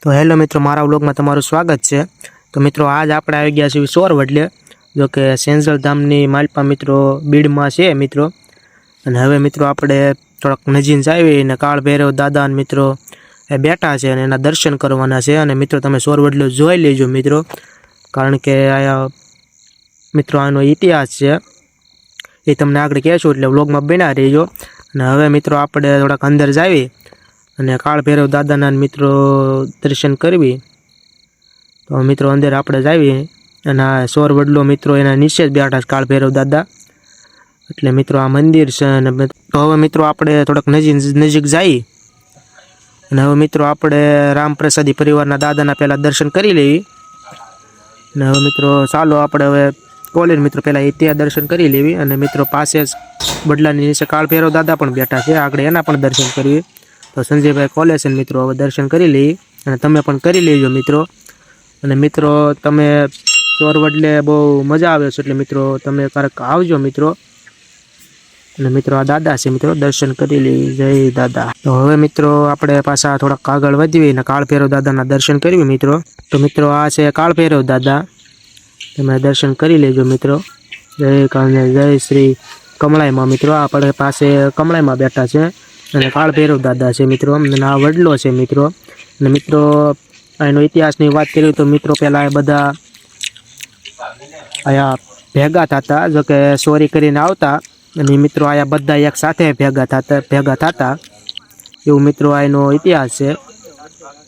तो हेलो मित्रों, मारा व्लॉग में तमारुं स्वागत है। तो मित्रों, आज आपणे आई गया छे सोर वडले, जो कि सेंजल धामनी मालपा मित्रों बीड में छे मित्रों। अने हवे मित्रों आपणे थोड़ाक नजीक जावी काळ भैरव दादा मित्रों बेठा छे अने एना दर्शन करवाना छे। अने मित्रों तमे सोर वडलो जोई लेजो मित्रों, कारण के आया मित्रों आनो इतिहास छे ए तमने आगळ कहेशुं, एटले व्लॉग में बन्या रहीजो। अने हवे मित्रों आपणे थोड़ाक अंदर जावी अने काळ भैरव दादाना मित्रों दर्शन करवी। तो मित्रों अंदर आपणे जावी अने सोर वडलो मित्रों एना नीचे ज बेठा छे काळ भैरव दादा, एटले मित्रों आ मंदिर छे। अने तो हवे मित्रों आपणे थोड़ाक नजीक जाई अने हवे मित्रों आपणे रामप्रसादी परिवारना दादाना पहेला दर्शन करी लेवी। अने हवे मित्रों चालो आपणे हवे कोलेर मित्रों पहेला त्या दर्शन करी लेवी। अने मित्रों पासे ज वडलानी नीचे काळ भैरव दादा पण बेठा छे, आगळ एना पण दर्शन करवी। तो संजय भाई कॉलेज मित्रों हवे दर्शन करी ली अने तमे पण करी लेजो मित्रों। अने मित्रों तमे सोर वडले बहु मजा आवे छे, एटले मित्रों तमे क्यारेक आवजो मित्रों। अने मित्रों आ दादा छे मित्रों, दर्शन करी ली। जय दादा। तो हवे मित्रों आपणे पाछा थोड़ा आगळ वधवी अने काळ भैरव दादाना दर्शन करवी मित्रों। तो मित्रों आ छे काळ भैरव दादा, तमे दर्शन करी लेजो मित्रों। जय काळने जय श्री कमळाई मां मित्रों। आपणे पासे कमळाई मां बेठा छे अने काळ भैरव दादा छे मित्रों। अने आ वडलो छे मित्रों। अने मित्रों आनो इतिहासनी वात करीए तो मित्रों पहेला आ बधा आया भेगा थता, जो के चोरी करीने आवता अने मित्रों आया बधा एक साथे भेगा थता एवुं मित्रों आनो इतिहास छे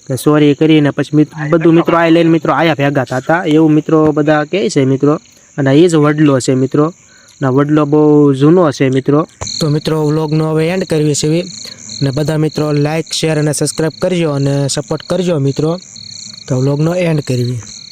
के चोरी करीने पछी बधुं मित्रों आ लईने मित्रों आया भेगा थता एवुं मित्रों बधा कहे छे मित्रों। अने ए ज वडलो छे मित्रों, ना वडलो बहु जूनो छे मित्रों। तो मित्रों व्लॉगनो हवे एंड करवी छे ने बधा मित्रों लाइक शेर अने सब्सक्राइब करजो अने सपोर्ट करजो मित्रों। तो व्लॉगनो एंड करवी।